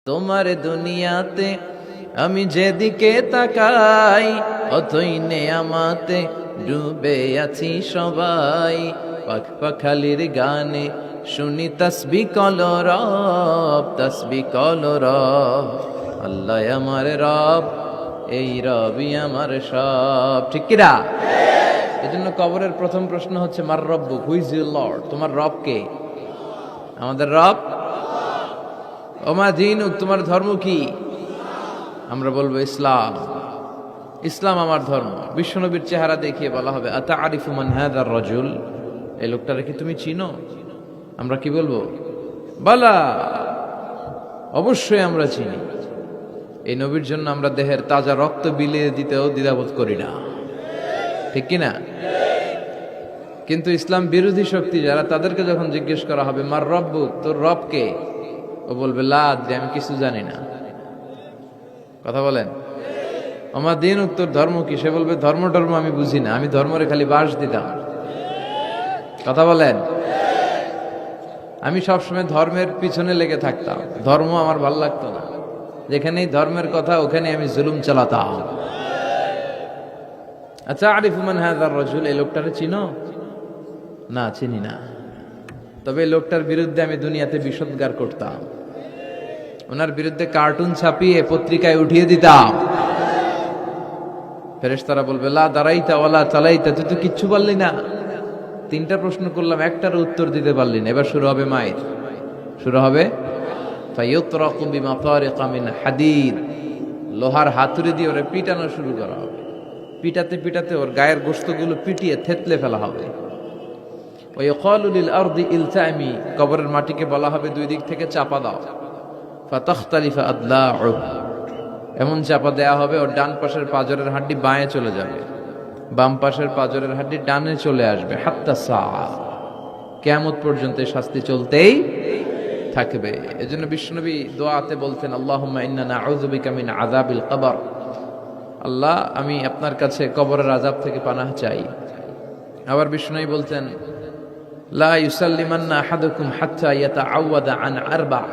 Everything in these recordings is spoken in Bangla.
তোমার দুনিয়াতে আমি যেদিকে তাকাই অথই নেয়ামাতে ডুবে আছি সবাই। পাখ পাখালির গানে শুনি তসবি কলরব, তসবি কলরব। আল্লাহ আমার রব, এই রবি আমার সব। ঠিক কিনা? এজন্য কবরের প্রথম প্রশ্ন হচ্ছে মার রব্বুক, হু ইজ ইউর লর্ড? তোমার রব কে? আমাদের রব। ওমা দীনুক, তোমার ধর্ম কি? আমরা বলবো ইসলাম। ইসলাম আমার ধর্ম। বিশ্বনবীর চেহারা দেখিয়ে বলা হবে আতাআরিফু মান হাযার রাজুল, এই লোকটারে কি তুমি চিনো? আমরা কি বলবো? বালা, অবশ্যই আমরা চিনি। এই নবীর জন্য আমরা দেহের তাজা রক্ত বিলিয়ে দিতেও দ্বিধাবোধ করি না, ঠিক কিনা? কিন্তু ইসলাম বিরোধী শক্তি যারা, তাদেরকে যখন জিজ্ঞেস করা হবে মার রব্বুক, তোর রব কে? ও বলবে লা আদরি, আমি কিছু জানি না। কথা বলেন। আমার দিন উত্তর ধর্ম কি? সে বলবে ধর্ম আমি বুঝি না, আমি ধর্মরে খালি বাস দিতাম। কথা বলেন। আমি সবসময় ধর্মের পিছনে লেগে থাকতাম, ধর্ম আমার ভাল লাগতো না। যেখানেই ধর্মের কথা ওখানে আমি জুলুম চালাতাম। আচ্ছা, আরিফু মান হাযার রাজুল, এই লোকটারে চিনো? না, চিনি না। তবে এই লোকটার বিরুদ্ধে আমি দুনিয়াতে বিষোদ্গার করতাম, ওনার বিরুদ্ধে কার্টুন ছাপিয়ে পত্রিকায় উঠিয়ে দিতাম। ফেরেশতারা বলবে লা দারাইতা ওয়ালা চালাইতা, তুই তো কিচ্ছু বললি না। তিনটা প্রশ্ন করলাম, একটার উত্তর দিতে পারলি না। এবার শুরু হবে মায়ের, শুরু হবে ফায়ুতরাকু বিমাতারিকা মিন হাদিদ, লোহার হাতুড়ি দিয়ে ওরে পিটানো শুরু করা হবে। পিটাতে পিটাতে ওর গায়ের গোশতগুলো পিটিয়ে থেতলে ফেলা হবে। ওয়াইকালু লিল আরদি ইলতামি, কবরের মাটিকে বলা হবে দুই দিক থেকে চাপা দাও। ফাতাখতালিফা আদলাউ, এমন চাপা দেয়া হবে ওর ডান পাশের পাজরের হাড্ডি বাঁয়ে চলে যাবে, বাম পাশের পাজরের হাড্ডি ডানে চলে আসবে। হাত্তা সাআ, কিয়ামত পর্যন্ত এই শাস্তি চলতেই থাকবে। এজন্য বিশ্বনবী দোয়াতে বলতেন আল্লাহুম্মা ইন্না নাউযু বিকা মিন আযাবিল কবর, আল্লাহ আমি আপনার কাছে কবরের আযাব থেকে পানাহ চাই। আবার বিশ্বনবী বলতেন লা ইউসাল্লিমান্না আহাদুকুম হাত্তা ইয়াতাআওয়াদা আন আরবা'হ,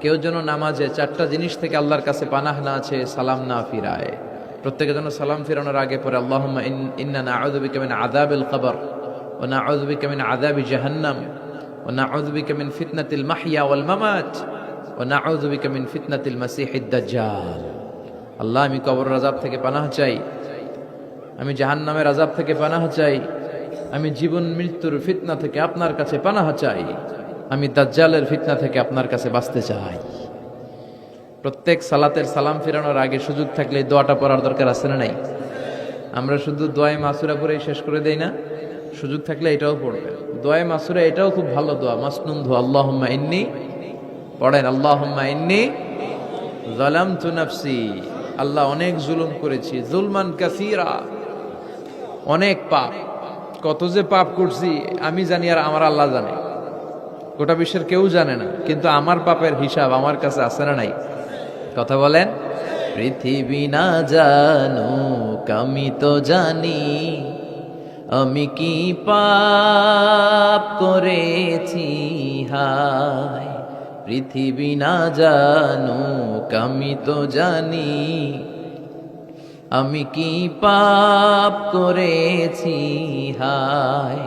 কেউ যেন নামাজে চারটা জিনিস থেকে আল্লাহর কাছে পানাহ না আছে, সালাম না ফিরায়। প্রত্যেকে যেন সালাম ফিরানোর আগে পরে আল্লাহুম্মা ইন্না নাউযু বিকা মিন আযাবিল কবর ওয়া নাউযু বিকা মিন আযাবি জাহান্নাম ওয়া নাউযু বিকা মিন ফিতনাতিল মাহইয়া ওয়াল মামাত ওয়া নাউযু বিকা মিন ফিতনাতিল মাসিহিদ দাজ্জাল। আল্লাহ আমি কবরের আযাব থেকে পানাহ চাই, আমি জাহান্নামের আযাব থেকে পানাহ চাই, আমি জীবন মৃত্যুর ফিতনা থেকে আপনার কাছে পানাহ চাই, আমি দাজ্জালের ফিতনা থেকে আপনার কাছে বাঁচতে চাই। প্রত্যেক সালাতের সালাম ফিরানোর আগে সুযোগ থাকলে দোয়াটা পড়ার দরকার আছে না নাই? আমরা শুধু দোয়ায়ে মাসুরা পড়েই শেষ করে দেই না, সুযোগ থাকলে এটাও পড়বেন। দোয়ায়ে মাসুরা এটাও খুব ভালো দোয়া, মাসনুন দোয়া। আল্লাহুম্মা ইন্নী, পড়েন আল্লাহুম্মা ইন্নী যালামতু নাফসি, আল্লাহ অনেক জুলুম করেছি, জুলমান কাসীরা, অনেক পাপ। কত যে পাপ করছি আমি জানি আর আমার আল্লাহ জানে, গোটা বিশ্বের কেউ জানে না। কিন্তু আমার পাপের হিসাব আমার কাছে আছে না নাই? কথা বলেন। পৃথিবী না জানুক আমি তো জানি, আমি কি পাপ করেছি হায়। পৃথিবী না জানুক আমি তো জানি, আমি কি পাপ করেছি হায়।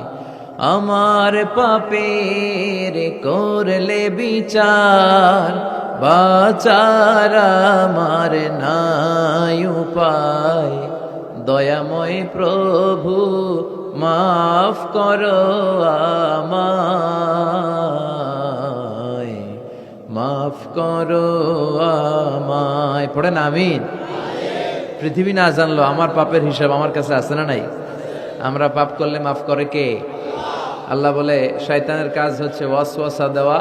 আমার পাপের করলে বিচার, বাঁচার আমার নাই উপায়। দয়াময় প্রভু মাফ করো আমায়, মাফ করো আমায়। পড়েন আমিন। পৃথিবী না জানলো আমার পাপের হিসাব আমার কাছে আছে না নাই? আমরা পাপ করলে মাফ করে কে? আল্লাহ বলে শয়তানের কাজ হচ্ছে ওয়াসওয়াসা দেওয়া,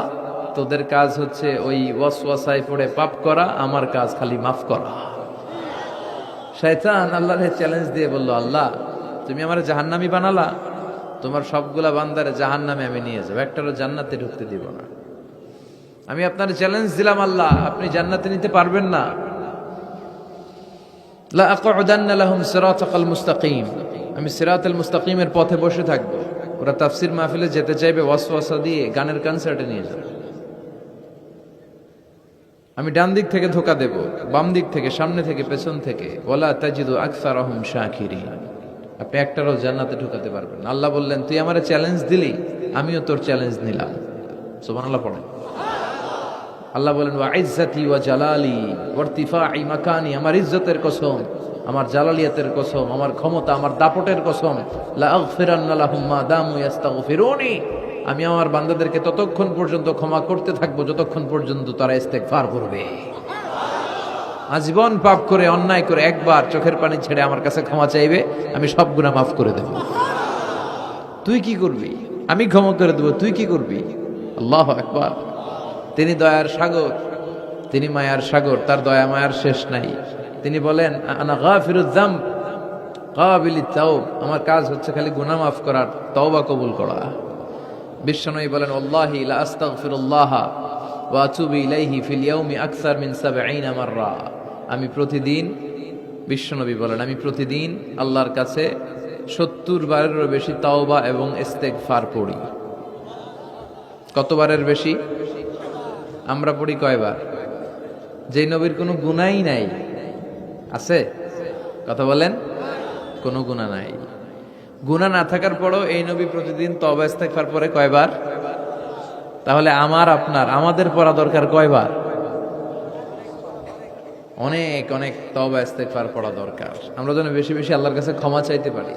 তোদের কাজ হচ্ছে ওই ওয়াসওয়াসায় পড়ে পাপ করা, আমার কাজ খালি মাফ করা। শয়তান আল্লাহর চ্যালেঞ্জ দিয়ে বলল আল্লাহ তুমি আমার জাহান্নামী বানালা, তোমার সবগুলা বান্দারে জাহান্নামে আমি নিয়ে যাবো, একটারও জান্নাতে ঢুকতে দিব না। আমি আপনার চ্যালেঞ্জ দিলাম আল্লাহ, আপনি জান্নাতে নিতে পারবেন না। লা আকুদান্না লাহুম সিরাতাকাল মুস্তাকিম, আমি সিরাতাল মুস্তাকিমের পথে বসে থাকবো। ওরা তাফসির মাহফিলে যেতে চাইবে ওয়াসওয়াসা দিয়ে গানের কনসার্টে নিয়ে যাবে। আমি ডান দিক থেকে ধোকা দেব, বাম দিক থেকে, সামনে থেকে, পেছন থেকে। ওয়ালা তাজিদু আকসারাহুম শাকিরিন। আপনি একটারও জান্নাতে ঢোকাতে পারবেন না। আল্লাহ বললেন, তুই আমারে চ্যালেঞ্জ দিলি, আমিও তোর চ্যালেঞ্জ নিলাম। সুবহানাল্লাহ পড়েন। আল্লাহ বলেন, ওয়া ইজ্জাতি ওয়া জালালি ওয়া ইরতিফাই মাকানি, আমার ইজ্জতের কসম, আমার জালালিয়াতের কসম, আমার ক্ষমতা, আমার দাপটের কসম, লা আগফিরান্না লাহুম মা দামু ইস্তাগফিরুনি, আমি আমার বান্দাদেরকে ততক্ষণ পর্যন্ত ক্ষমা করতে থাকবো যতক্ষণ পর্যন্ত তারা ইস্তেগফার করবে। আজীবন পাপ করে, অন্যায় করে একবার চোখের পানি ছেড়ে আমার কাছে ক্ষমা চাইবে, আমি সব গুনাহ মাফ করে দেব। তুই কি করবি? আমি ক্ষমা করে দেব, তুই কি করবি? আল্লাহু আকবার। তিনি দয়ার সাগর, তিনি মায়ার সাগর, তার দয়া মায়ার শেষ নাই। তিনি বলেন, আনা গাফিরুয যামব কাবিলিত তাওব, আমার কাজ হচ্ছে খালি গুনাহ মাফ করার, তওবা কবুল করা। বিশ্বনবী বলেন, আল্লাহি লা আস্তাগফিরুল্লাহ ওয়া আতুবু ইলাইহি ফিল ইয়াউমি আকসার মিন ৭০ মাররা। আমি প্রতিদিন, বিশ্বনবী বলেন, আমি প্রতিদিন আল্লাহর কাছে ৭০ বারেরও বেশি তাওবা এবং ইস্তেগফার পড়ি। কতবারের বেশি? আমরা পড়ি কয়বার? যেই নবীর কোনো গুনাহই নাই, আছে? কথা বলেন, কোনো গুনাহ নাই। গুনাহ না থাকার পরও এই নবী প্রতিদিন তওবা ইস্তেগফার পড়ে কয়বার? তাহলে আমার, আপনার, আমাদের পড়া দরকার কয়বার? অনেক অনেক তওবা ইস্তেগফার পড়া দরকার। আমরা যেন বেশি বেশি আল্লাহর কাছে ক্ষমা চাইতে পারি।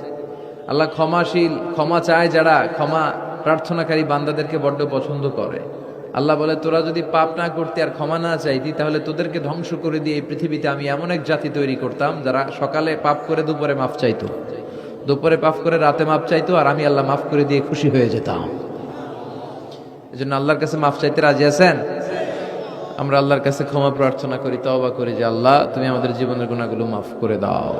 আল্লাহ ক্ষমাশীল, ক্ষমা চায় যারা, ক্ষমা প্রার্থনাকারী বান্দাদেরকে বড্ড পছন্দ করে। আল্লাহ বলে, তোরা যদি পাপ না করতে আর ক্ষমা না চাইতি, তাহলে তোদেরকে ধ্বংস করে দিয়ে এই পৃথিবীতে আমি এমন এক জাতি তৈরি করতাম যারা সকালে পাপ করে দুপুরে মাফ চাইতো, দুপুরে পাপ করে রাতে মাফ চাইতো, আর আমি আল্লাহ মাফ করে দিয়ে খুশি হয়ে যেতাম। এই জন্য আল্লাহর কাছে মাফ চাইতে রাজি আছেন? আমরা আল্লাহর কাছে ক্ষমা প্রার্থনা করি, তওবা করি যে আল্লাহ তুমি আমাদের জীবনের গুনাহগুলো মাফ করে দাও।